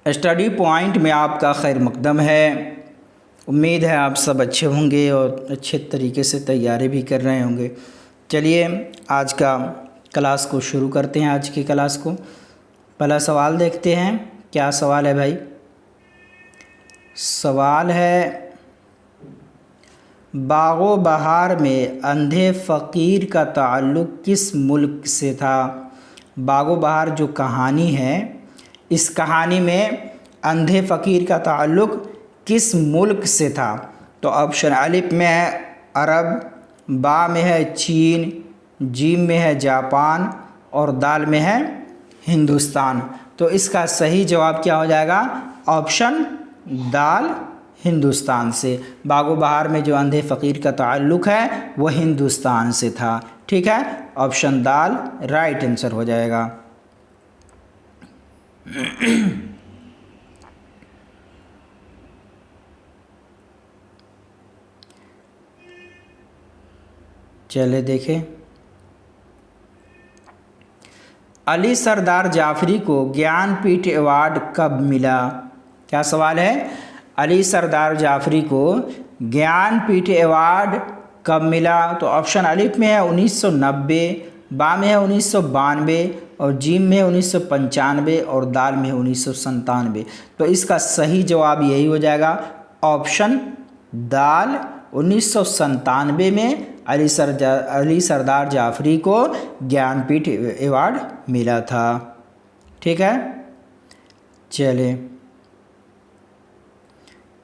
Study point में आपका खैर मकदम है। उम्मीद है आप सब अच्छे होंगे और अच्छे तरीके से तैयारी भी कर रहे होंगे। चलिए आज का क्लास को शुरू करते हैं। आज की क्लास को पहला सवाल देखते हैं। क्या सवाल है भाई? सवाल है, बागो बहार में अंधे फ़कीर का ताल्लुक़ किस मुल्क से था? बागो बहार जो कहानी है, इस कहानी में अंधे फ़कीर का ताल्लुक़ किस मुल्क से था? तो ऑप्शन अलिफ में है अरब, बा में है चीन, जीम में है जापान और दाल में है हिंदुस्तान। तो इसका सही जवाब क्या हो जाएगा? ऑप्शन दाल, हिंदुस्तान से। बागो बहार में जो अंधे फ़कीर का ताल्लुक़ है वह हिंदुस्तान से था। ठीक है, ऑप्शन दाल राइट आंसर हो जाएगा। चले देखें, अली सरदार जाफरी को ज्ञानपीठ अवार्ड कब मिला? क्या सवाल है? अली सरदार जाफरी को ज्ञानपीठ अवार्ड कब मिला? तो ऑप्शन अलिफ में है 1990, बा में है 1992 और जीम में 1995 और दाल में है 1997। तो इसका सही जवाब यही हो जाएगा, ऑप्शन दाल। 1997 में अली सरदार जाफरी को ज्ञानपीठ अवार्ड मिला था। ठीक है, चलिए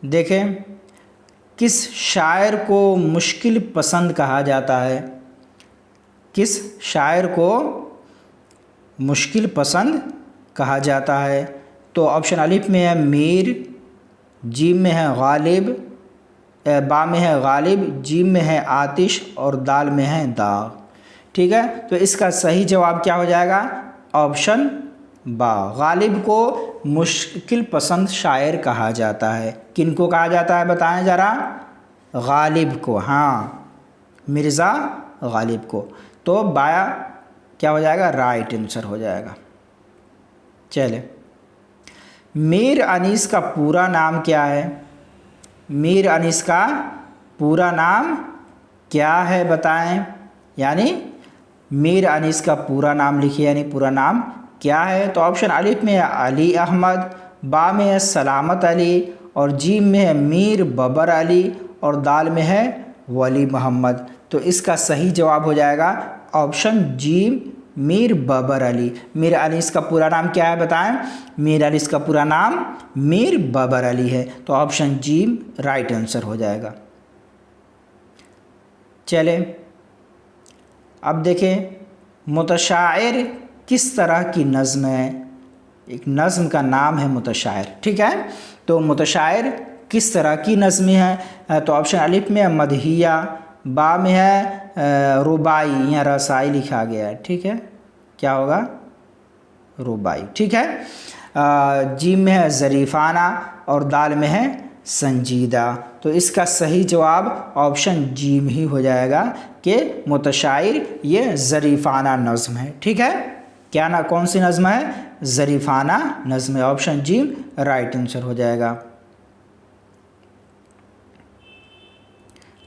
देखें, किस शायर को मुश्किल पसंद कहा जाता है? किस शायर को मुश्किल पसंद कहा जाता है? तो ऑप्शन अलिफ में है मीर, जीम में है गालिब, बा में है गालिब, जीम में है आतिश और दाल में है दाग। ठीक है, तो इसका सही जवाब क्या हो जाएगा? ऑप्शन बा, गालिब को मुश्किल पसंद शायर कहा जाता है। किनको कहा जाता है बताएं ज़रा? गालिब को, हाँ, मिर्ज़ा गालिब को। तो बाया क्या हो जाएगा? राइट आंसर हो जाएगा। चले, मीर अनीस का पूरा नाम क्या है? मीर अनीस का पूरा नाम क्या है बताएं? यानी मीर अनीस का पूरा नाम लिखिए, यानी पूरा नाम क्या है? तो ऑप्शन अलिफ में है अली अहमद, बा में है सलामत अली और जीम में है मीर बबर अली और दाल में है वली मोहम्मद। तो इसका सही जवाब हो जाएगा ऑप्शन जीम, मीर बबर अली। मीर अनीस का पूरा नाम क्या है बताएं? मीर अनीस का पूरा नाम मीर बबर अली है। तो ऑप्शन जीम राइट आंसर हो जाएगा। चले अब देखें, मुतशायर किस तरह की नज़्म है? एक नज़्म का नाम है मुतशायर। ठीक है, तो मुतशायर किस तरह की नज़्म है? तो ऑप्शन अलिफ में है मदहिया, बा में है रुबाई या रसाई लिखा गया है। ठीक है, क्या होगा? रुबाई। ठीक है, जीम में है ज़रीफ़ाना और दाल में है संजीदा। तो इसका सही जवाब ऑप्शन जीम ही हो जाएगा कि मुतशायर ये ज़रीफ़ाना नज़्म है। ठीक है, क्या ना, कौन सी नज़्म है? ज़रीफ़ाना नज़्म है। ऑप्शन जीम राइट आंसर हो जाएगा।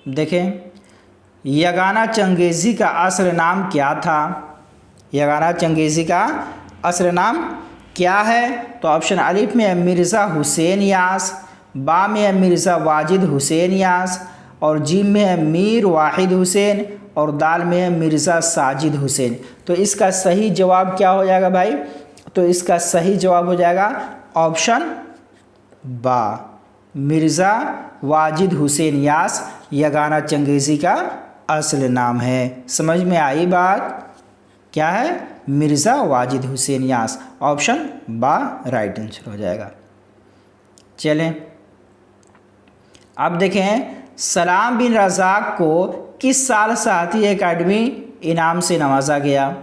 देखें, यगाना चंगेज़ी का असल नाम क्या था? यगाना चंगेज़ी का असल नाम क्या है? तो ऑप्शन अलिफ में है मिर्ज़ा हुसैन यास, बा में है मिर्ज़ा वाजिद हुसैन यास और जीम में है मीर वाहिद हुसैन और दाल में है मिर्ज़ा साजिद हुसैन। तो इसका सही जवाब क्या हो जाएगा भाई? तो इसका सही जवाब हो जाएगा ऑप्शन बा, मिर्ज़ा वाजिद हुसैन यास यगाना चंगेज़ी का असल नाम है। समझ में आई बात? क्या है? मिर्ज़ा वाजिद हुसैन यास। ऑप्शन बा राइट आंसर हो जाएगा। चलें अब देखें, सलाम बिन रज़ाक को किस साल साहित्य अकादमी इनाम से नवाजा गया?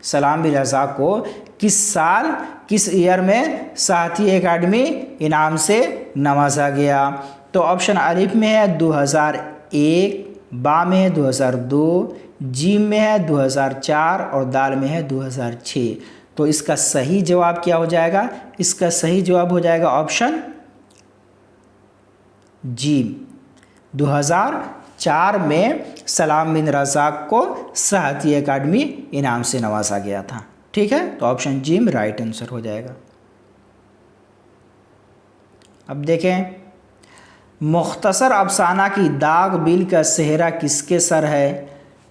सलाम बिन रज़ाक को किस साल, किस ईयर में साहित्य अकादमी इनाम से नवाजा गया? तो ऑप्शन अलिफ में है 2001, बा में है 2002, जीम में है 2004 और दाल में है 2006। तो इसका सही जवाब क्या हो जाएगा? इसका सही जवाब हो जाएगा ऑप्शन जी। 2004 में सलाम बिन रज़ाक को साहित्य अकादमी इनाम से नवाजा गया था। ठीक है, तो ऑप्शन जी में राइट आंसर हो जाएगा। अब देखें, मुख्तसर अफसाना की दाग बिल का सेहरा किसके सर है?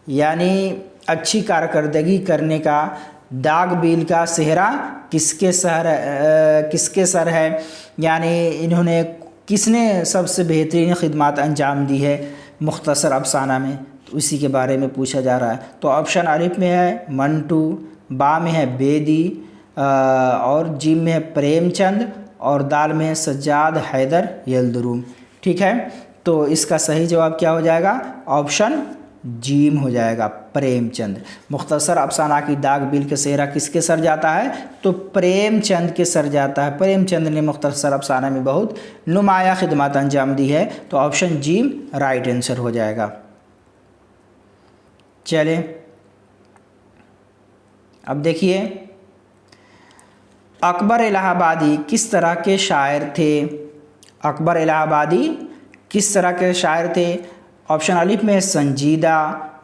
यानी अच्छी कारकर्दगी करने का दाग बिल का सेहरा किसके सर है? यानी इन्होंने किसने सबसे बेहतरीन खिदमत अंजाम दी है मुख्तसर अफसाना में, तो उसी के बारे में पूछा जा रहा है। तो ऑप्शन अलिफ में है मंटू, बा में है बेदी, और जीम में है प्रेमचंद, और दाल में है सज्जाद हैदर यल्दरूम। ठीक है, तो इसका सही जवाब क्या हो जाएगा? ऑप्शन जीम हो जाएगा, प्रेमचंद। मुख्तसर अफसाना की दाग बिल का सेहरा किसके सर जाता है? तो प्रेमचंद के सर जाता है। प्रेमचंद ने मुख्तसर अफसाना में बहुत नुमाया खिदमत अंजाम दी है, तो ऑप्शन जीम राइट आंसर हो जाएगा। चलें, अब देखिए, अकबर इलाहाबादी किस तरह के शायर थे? अकबर इलाहाबादी किस तरह के शायर थे? ऑप्शन अलिफ में है संजीदा,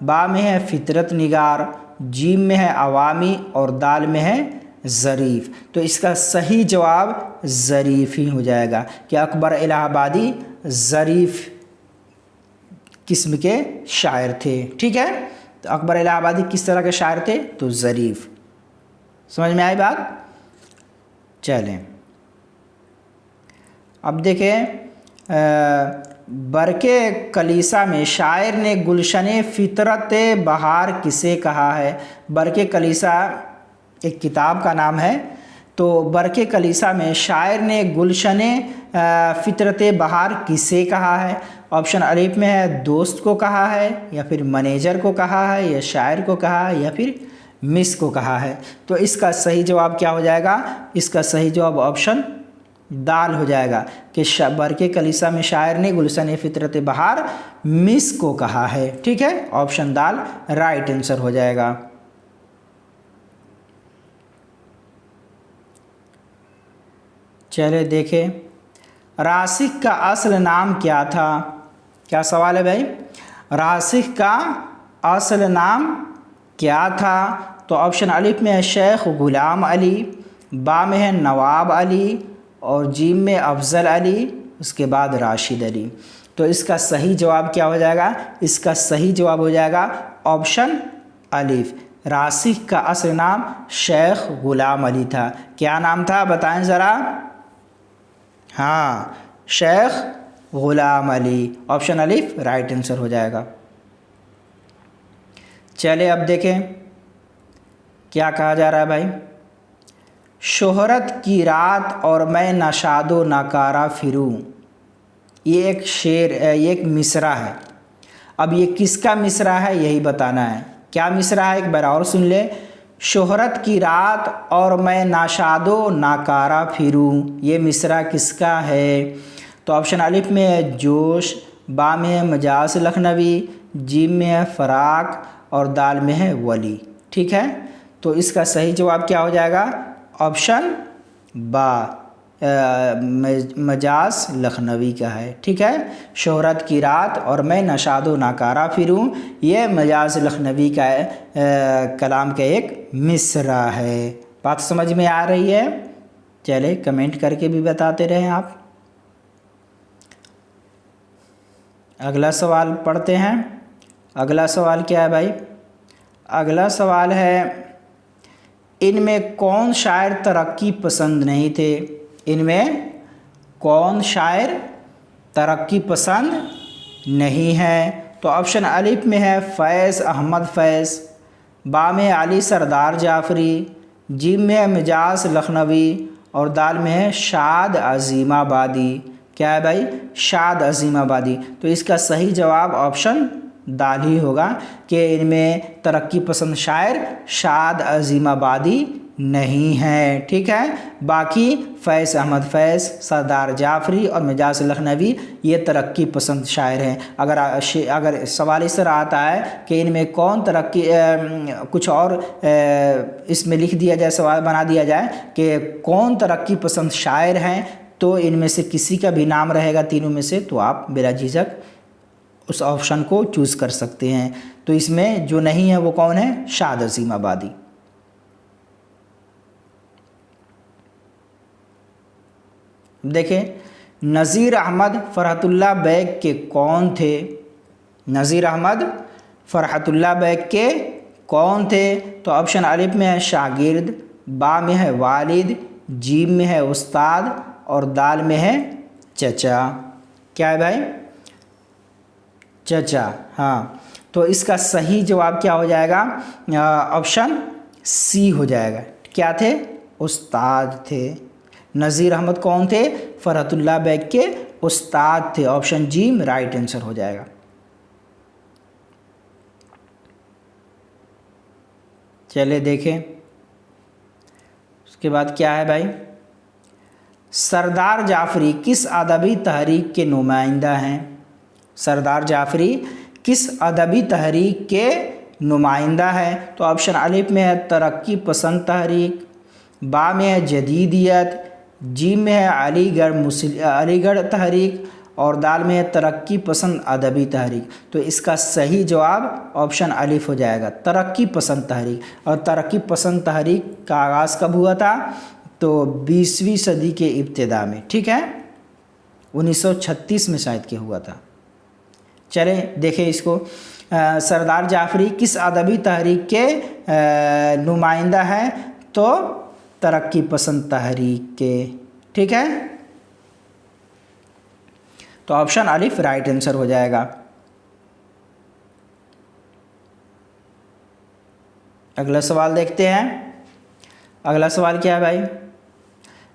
बा में है फितरत निगार, जीम में है अवामी, और दाल में है ज़रीफ़। तो इसका सही जवाब ज़रीफ़ ही हो जाएगा कि अकबर इलाहाबादी ज़रीफ़ किस्म के शायर थे। ठीक है, तो अकबर इलाहाबादी किस तरह के शायर थे? तो ज़रीफ़। समझ में आई बात? चलें, अब देखें, बरके कलीसा में शायर ने गुलशन फितरत बहार किसे कहा है? बरके कलीसा एक किताब का नाम है। तो बरके कलीसा में शायर ने गुलशन फितरत बहार किसे कहा है? ऑप्शन अलिफ में है दोस्त को कहा है, या फिर मैनेजर को कहा है, या शायर को कहा है, या फिर मिस को कहा है। तो इसका सही जवाब क्या हो जाएगा? इसका सही जवाब ऑप्शन दाल हो जाएगा कि बरके कलीसा में शायर ने गुलशन फितरत बहार मिस को कहा है। ठीक है, ऑप्शन दाल राइट आंसर हो जाएगा। चले देखें, राशिक का असल नाम क्या था? क्या सवाल है भाई? राशिक का असल नाम क्या था? तो ऑप्शन अलिफ में है शेख गुलाम अली, बा में है नवाब अली, और जीम में अफजल अली, उसके बाद राशिद अली। तो इसका सही जवाब क्या हो जाएगा? इसका सही जवाब हो जाएगा ऑप्शन अलिफ। राशिद का असल नाम शेख गुलाम अली था। क्या नाम था बताएं ज़रा? हाँ, शेख गुलाम अली। ऑप्शन अलिफ राइट आंसर हो जाएगा। चले, अब देखें क्या कहा जा रहा है भाई। शोहरत की रात और मैं नशादो नकारा फिरूं, ये एक शेर, ये एक मिसरा है। अब ये किसका मिसरा है यही बताना है। क्या मिसरा है एक बार और सुन ले। शोहरत की रात और मैं नाशादो नाकारा फिरूं, ये मिसरा किसका है? तो ऑप्शन अलिफ में है जोश, बा में है मजाज लखनवी, जीम में है फराक, और दाल में है वली। ठीक है, तो इसका सही जवाब क्या हो जाएगा? ऑप्शन बा, मजाज लखनवी का है। ठीक है, शोहरत की रात और मैं नशादो नाकारा फिरूं, ये मजाज लखनवी का कलाम का एक मिसरा है। बात समझ में आ रही है? चले, कमेंट करके भी बताते रहें आप। अगला सवाल पढ़ते हैं। अगला सवाल क्या है भाई? अगला सवाल है, इनमें कौन शायर तरक्की पसंद नहीं थे? इनमें कौन शायर तरक्की पसंद नहीं है? तो ऑप्शन अलिफ में है फैज़ अहमद फैज़, बा में है अली सरदार जाफरी, जीम में है मिजाज लखनवी, और दाल में है शाद अजीमाबादी। क्या है भाई? शाद अजीमाबादी। तो इसका सही जवाब ऑप्शन दाल ही होगा कि इनमें तरक्की पसंद शायर शाद अजीमाबादी नहीं है। ठीक है, बाकी फैज़ अहमद फैज़, सरदार जाफरी और मिजाज लखनवी ये तरक्की पसंद शायर हैं। अगर सवाल इस तरह आता है कि इनमें कौन तरक्की कुछ और इसमें लिख दिया जाए, सवाल बना दिया जाए कि कौन तरक्की पसंद शायर हैं, तो इनमें से किसी का भी नाम रहेगा तीनों में से, तो आप बिला झिझक उस ऑप्शन को चूज़ कर सकते हैं। तो इसमें जो नहीं है वो कौन है? शाद अजीम आबादी। देखें, नज़ीर अहमद फ़रहतुल्लाह बैग के कौन थे? नज़ीर अहमद फ़रहतुल्लाह बैग के कौन थे? तो ऑप्शन अलिफ में है शागिर्द, बा में है वालिद, जीम में है उस्ताद और दाल में है चचा। क्या है भाई? चचा। हाँ, तो इसका सही जवाब क्या हो जाएगा? ऑप्शन सी हो जाएगा। क्या थे? उस्ताद थे। नज़ीर अहमद कौन थे? फ़रहतुल्लाह बैग के उस्ताद थे। ऑप्शन जी राइट आंसर हो जाएगा। चलिए देखें उसके बाद क्या है भाई। सरदार जाफरी किस अदबी तहरीक के नुमाइंदा हैं? सरदार जाफरी किस अदबी तहरीक के नुमाइंदा है? तो ऑप्शन अलिफ में है तरक्की पसंद तहरीक, बा में है जदीदियत, जीम में है अलीगढ़ तहरीक और दाल में है तरक्की पसंद अदबी तहरीक। तो इसका सही जवाब ऑप्शन अलिफ हो जाएगा, तरक्की पसंद तहरीक। और तरक्की पसंद तहरीक का आगाज़ कब हुआ था? तो 20वीं सदी के इब्तिदा में। ठीक है, 1936 में शायद के हुआ था। चलें देखें इसको। सरदार जाफरी किस अदबी तहरीक के नुमाइंदा है? तो तरक्की पसंद तहरीक के। ठीक है, तो ऑप्शन अलिफ राइट आंसर हो जाएगा। अगला सवाल देखते हैं। अगला सवाल क्या है भाई?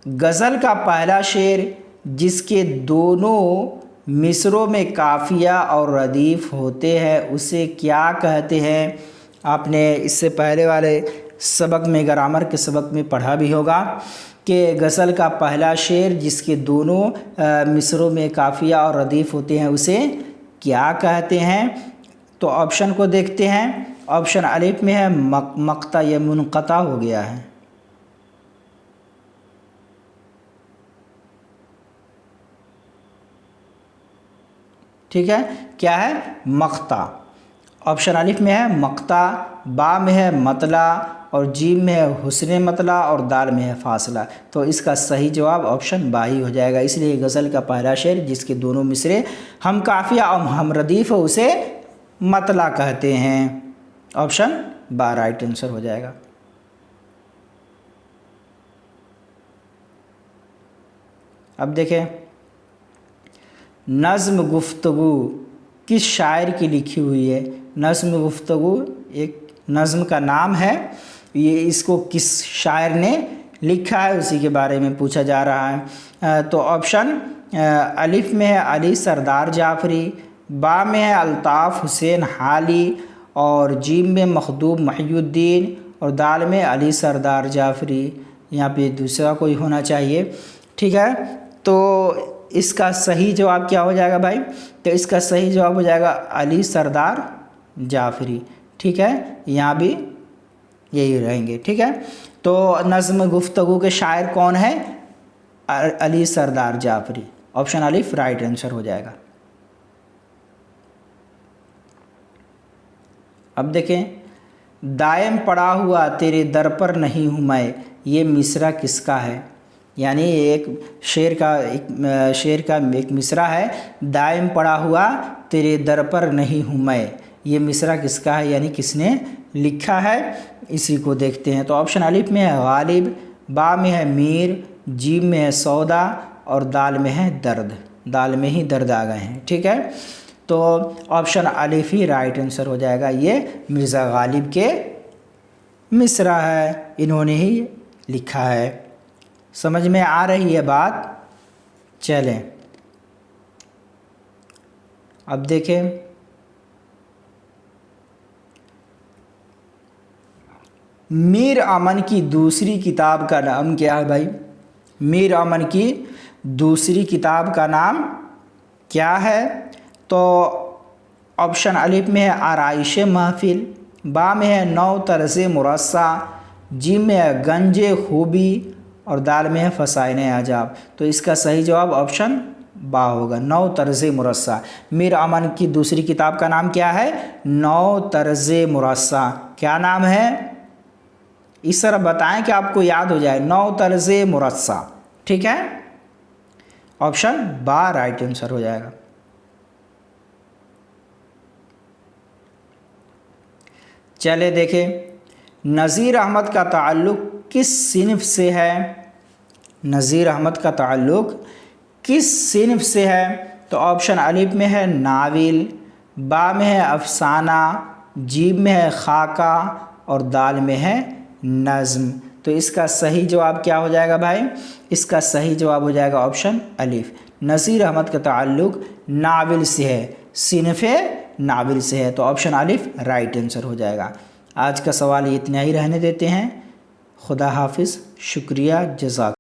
गज़ल का पहला शेर जिसके दोनों मिसरों में काफिया और रदीफ होते हैं उसे क्या कहते हैं? आपने इससे पहले वाले सबक में, ग्रामर के सबक में पढ़ा भी होगा कि गज़ल का पहला शेर जिसके दोनों मिसरों में काफिया और रदीफ होते हैं उसे क्या कहते हैं? तो ऑप्शन को देखते हैं। ऑप्शन अलिफ में है मक्ता, ये मुनक़ता हो गया है। ठीक है, क्या है? मक्ता। ऑप्शन अलिफ में है मक्ता, बा में है मतला और जीम में है हुस्न मतला और दाल में है फासला। तो इसका सही जवाब ऑप्शन बा ही हो जाएगा। इसलिए गज़ल का पहला शेर जिसके दोनों मिसरे हम काफिया और हम रदीफ है उसे मतला कहते हैं। ऑप्शन बा राइट आंसर हो जाएगा। अब देखें, नज़्म गुफ्तगू किस शायर की लिखी हुई है? नज़्म गुफ्तगू एक नज़्म का नाम है, ये इसको किस शायर ने लिखा है उसी के बारे में पूछा जा रहा है। तो ऑप्शन अलिफ में है अली सरदार जाफरी, बा में है अल्ताफ़ हुसैन हाली और जीम में मखदूम महिउद्दीन और दाल में अली सरदार जाफरी। यहाँ पे दूसरा कोई होना चाहिए। ठीक है, तो इसका सही जवाब क्या हो जाएगा भाई? तो इसका सही जवाब हो जाएगा अली सरदार जाफरी। ठीक है, यहाँ भी यही रहेंगे। ठीक है, तो नज़्म गुफ्तगू के शायर कौन है? अली सरदार जाफरी। ऑप्शन अलिफ राइट आंसर हो जाएगा। अब देखें, दायम पड़ा हुआ तेरे दर पर नहीं हूँ मैं, ये मिसरा किसका है? यानी एक शेर का एक मिसरा है, दायम पड़ा हुआ तेरे दर पर नहीं हूँ मैं, ये मिसरा किसका है? यानी किसने लिखा है, इसी को देखते हैं। तो ऑप्शन अलिफ में है गालिब, बा में है मीर, जीम में है सौदा और दाल में है दर्द। दाल में ही दर्द आ गए हैं। ठीक है, तो ऑप्शन अलिफ ही राइट आंसर हो जाएगा। ये मिर्ज़ा गालिब के मिसरा है, इन्होंने ही लिखा है। समझ में आ रही है बात? चलें अब देखें, मीर अमन की दूसरी किताब का नाम क्या है भाई? मीर अमन की दूसरी किताब का नाम क्या है? तो ऑप्शन अलिफ में है आराइश महफिल, बा में है नौ तर्ज़ मुरस्सा, जीम में है गंजे खूबी और दाल में है फसाइने अजाब। तो इसका सही जवाब ऑप्शन बा होगा, नौ तर्ज़ मुरस्सा। मीर अमन की दूसरी किताब का नाम क्या है? नौ तर्ज़ मुरस्सा। क्या नाम है? इस तरह बताएं कि आपको याद हो जाए, नौ तर्ज़ मुरस्सा। ठीक है, ऑप्शन बा राइट आंसर हो जाएगा। चले देखें, नज़ीर अहमद का ताल्लुक़ किस सिनफ से है? नज़ीर अहमद का ताल्लुक़ किस सिनफ से है? तो ऑप्शन अलिफ में है नाविल, बा में है अफसाना, जीम में है खाका और दाल में है नज़्म। तो इसका सही जवाब क्या हो जाएगा भाई? इसका सही जवाब हो जाएगा ऑप्शन अलिफ। नज़ीर अहमद का ताल्लुक़ नाविल से है, सिनफ़े नाविल से है। तो ऑप्शन अलिफ राइट आंसर हो जाएगा। आज का सवाल इतना ही रहने देते हैं। खुदा हाफिज़, शुक्रिया, जज़ाक।